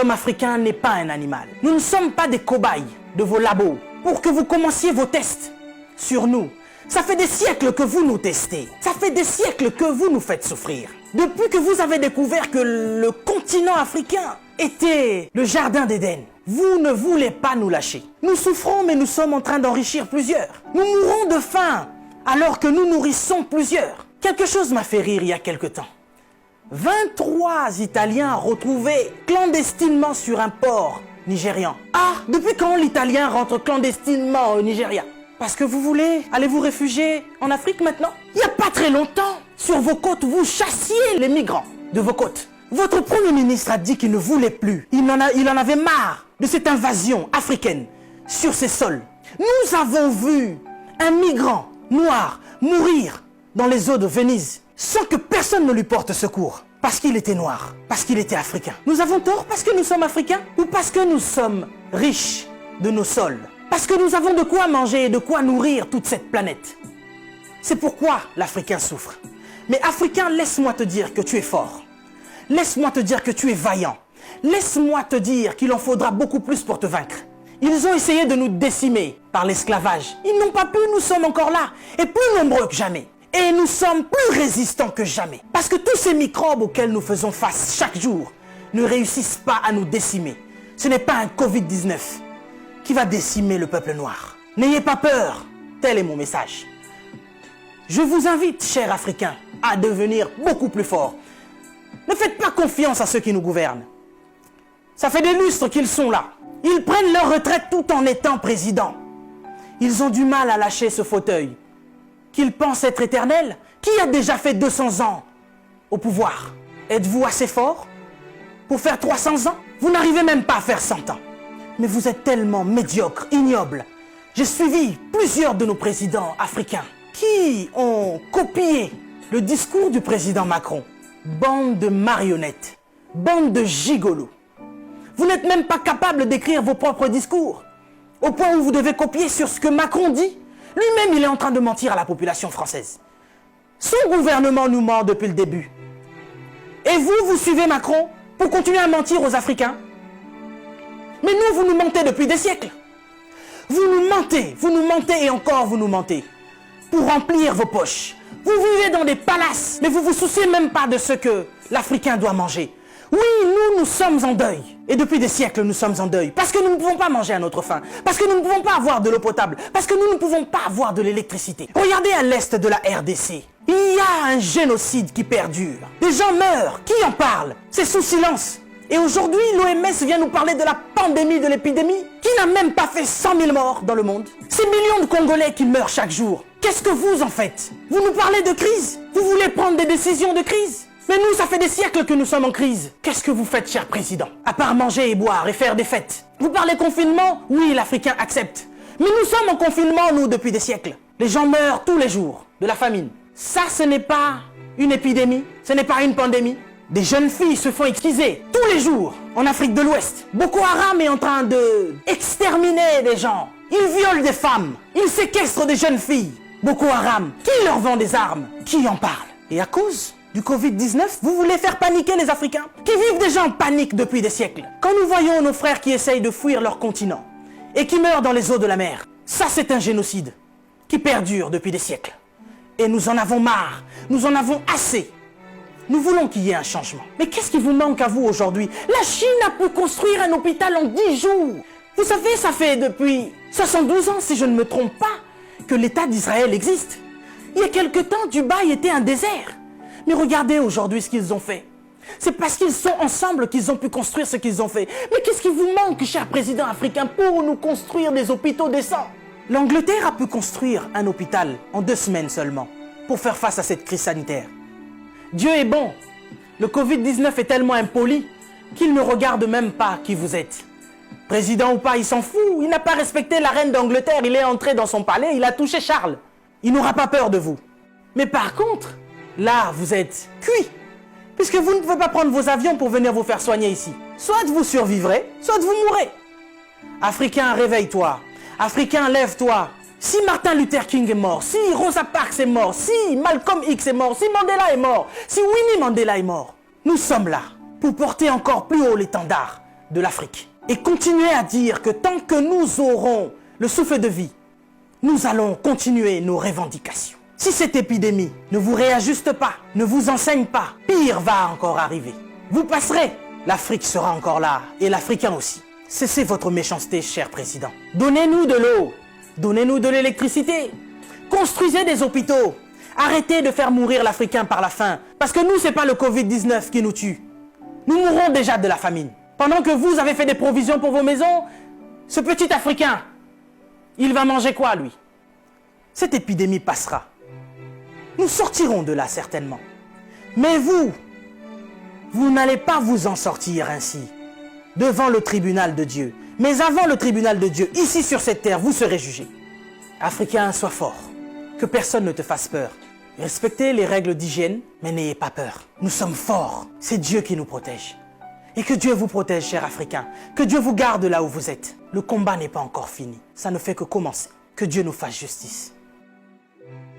L'homme africain n'est pas un animal. Nous ne sommes pas des cobayes de vos labos pour que vous commenciez vos tests sur nous. Ça fait des siècles que vous nous testez. Ça fait des siècles que vous nous faites souffrir. Depuis que vous avez découvert que le continent africain était le jardin d'Éden, vous ne voulez pas nous lâcher. Nous souffrons, mais nous sommes en train d'enrichir plusieurs. Nous mourons de faim alors que nous nourrissons plusieurs. Quelque chose m'a fait rire il y a quelque temps. 23 Italiens retrouvés clandestinement sur un port nigérian. Ah, depuis quand l'Italien rentre clandestinement au Nigeria? Parce que vous voulez aller vous réfugier en Afrique maintenant? Il n'y a pas très longtemps, sur vos côtes, vous chassiez les migrants de vos côtes. Votre Premier ministre a dit qu'il ne voulait plus. Il en avait marre de cette invasion africaine sur ses sols. Nous avons vu un migrant noir mourir dans les eaux de Venise sans que personne ne lui porte secours. Parce qu'il était noir, parce qu'il était africain. Nous avons tort parce que nous sommes africains ou parce que nous sommes riches de nos sols? Parce que nous avons de quoi manger et de quoi nourrir toute cette planète. C'est pourquoi l'Africain souffre. Mais Africain, laisse-moi te dire que tu es fort. Laisse-moi te dire que tu es vaillant. Laisse-moi te dire qu'il en faudra beaucoup plus pour te vaincre. Ils ont essayé de nous décimer par l'esclavage. Ils n'ont pas pu, nous sommes encore là. Et plus nombreux que jamais. Et nous sommes plus résistants que jamais. Parce que tous ces microbes auxquels nous faisons face chaque jour ne réussissent pas à nous décimer. Ce n'est pas un Covid-19 qui va décimer le peuple noir. N'ayez pas peur, tel est mon message. Je vous invite, chers Africains, à devenir beaucoup plus forts. Ne faites pas confiance à ceux qui nous gouvernent. Ça fait des lustres qu'ils sont là. Ils prennent leur retraite tout en étant présidents. Ils ont du mal à lâcher ce fauteuil qu'ils pensent être éternel. Qui a déjà fait 200 ans au pouvoir? Êtes-vous assez fort pour faire 300 ans? Vous n'arrivez même pas à faire 100 ans. Mais vous êtes tellement médiocre, ignoble. J'ai suivi plusieurs de nos présidents africains qui ont copié le discours du président Macron. Bande de marionnettes, bande de gigolos. Vous n'êtes même pas capable d'écrire vos propres discours, au point où vous devez copier sur ce que Macron dit. Lui-même, il est en train de mentir à la population française. Son gouvernement nous ment depuis le début. Et vous, vous suivez Macron pour continuer à mentir aux Africains? Mais nous, vous nous mentez depuis des siècles. Vous nous mentez et encore vous nous mentez. Pour remplir vos poches. Vous vivez dans des palaces, mais vous ne vous souciez même pas de ce que l'Africain doit manger. Oui, nous sommes en deuil. Et depuis des siècles, nous sommes en deuil. Parce que nous ne pouvons pas manger à notre faim. Parce que nous ne pouvons pas avoir de l'eau potable. Parce que nous ne pouvons pas avoir de l'électricité. Regardez à l'est de la RDC. Il y a un génocide qui perdure. Des gens meurent. Qui en parle? C'est sous silence. Et aujourd'hui, l'OMS vient nous parler de la pandémie, de l'épidémie, qui n'a même pas fait 100 000 morts dans le monde. Ces millions de Congolais qui meurent chaque jour. Qu'est-ce que vous en faites? Vous nous parlez de crise? Vous voulez prendre des décisions de crise? Mais nous, ça fait des siècles que nous sommes en crise. Qu'est-ce que vous faites, cher président? À part manger et boire et faire des fêtes. Vous parlez confinement? Oui, l'Africain accepte. Mais nous sommes en confinement, nous, depuis des siècles. Les gens meurent tous les jours de la famine. Ça, ce n'est pas une épidémie. Ce n'est pas une pandémie. Des jeunes filles se font exquiser tous les jours en Afrique de l'Ouest. Boko Haram est en train de exterminer des gens. Ils violent des femmes. Ils séquestrent des jeunes filles. Boko Haram, qui leur vend des armes? Qui en parle? Et à cause du Covid-19, vous voulez faire paniquer les Africains qui vivent déjà en panique depuis des siècles. Quand nous voyons nos frères qui essayent de fuir leur continent et qui meurent dans les eaux de la mer, ça c'est un génocide qui perdure depuis des siècles. Et nous en avons marre, nous en avons assez. Nous voulons qu'il y ait un changement. Mais qu'est-ce qui vous manque à vous aujourd'hui? La Chine a pu construire un hôpital en 10 jours. Vous savez, ça fait depuis 72 ans, si je ne me trompe pas, que l'État d'Israël existe. Il y a quelque temps, Dubaï était un désert. Mais regardez aujourd'hui ce qu'ils ont fait. C'est parce qu'ils sont ensemble qu'ils ont pu construire ce qu'ils ont fait. Mais qu'est-ce qui vous manque, cher président africain, pour nous construire des hôpitaux décents? L'Angleterre a pu construire un hôpital en 2 semaines seulement pour faire face à cette crise sanitaire. Dieu est bon. Le Covid-19 est tellement impoli qu'il ne regarde même pas qui vous êtes. Président ou pas, il s'en fout. Il n'a pas respecté la reine d'Angleterre. Il est entré dans son palais, il a touché Charles. Il n'aura pas peur de vous. Mais par contre, là, vous êtes cuit. Puisque vous ne pouvez pas prendre vos avions pour venir vous faire soigner ici. Soit vous survivrez, soit vous mourrez. Africain, réveille-toi. Africain, lève-toi. Si Martin Luther King est mort, si Rosa Parks est mort, si Malcolm X est mort, si Mandela est mort, si Winnie Mandela est mort, nous sommes là pour porter encore plus haut l'étendard de l'Afrique. Et continuez à dire que tant que nous aurons le souffle de vie, nous allons continuer nos revendications. Si cette épidémie ne vous réajuste pas, ne vous enseigne pas, pire va encore arriver. Vous passerez, l'Afrique sera encore là, et l'Africain aussi. Cessez votre méchanceté, cher président. Donnez-nous de l'eau, donnez-nous de l'électricité, construisez des hôpitaux, arrêtez de faire mourir l'Africain par la faim, parce que nous, ce n'est pas le Covid-19 qui nous tue. Nous mourrons déjà de la famine. Pendant que vous avez fait des provisions pour vos maisons, ce petit Africain, il va manger quoi, lui? Cette épidémie passera. Nous sortirons de là, certainement. Mais vous n'allez pas vous en sortir ainsi, devant le tribunal de Dieu. Mais avant le tribunal de Dieu, ici sur cette terre, vous serez jugés. Africain, sois fort. Que personne ne te fasse peur. Respectez les règles d'hygiène, mais n'ayez pas peur. Nous sommes forts. C'est Dieu qui nous protège. Et que Dieu vous protège, cher Africain. Que Dieu vous garde là où vous êtes. Le combat n'est pas encore fini. Ça ne fait que commencer. Que Dieu nous fasse justice.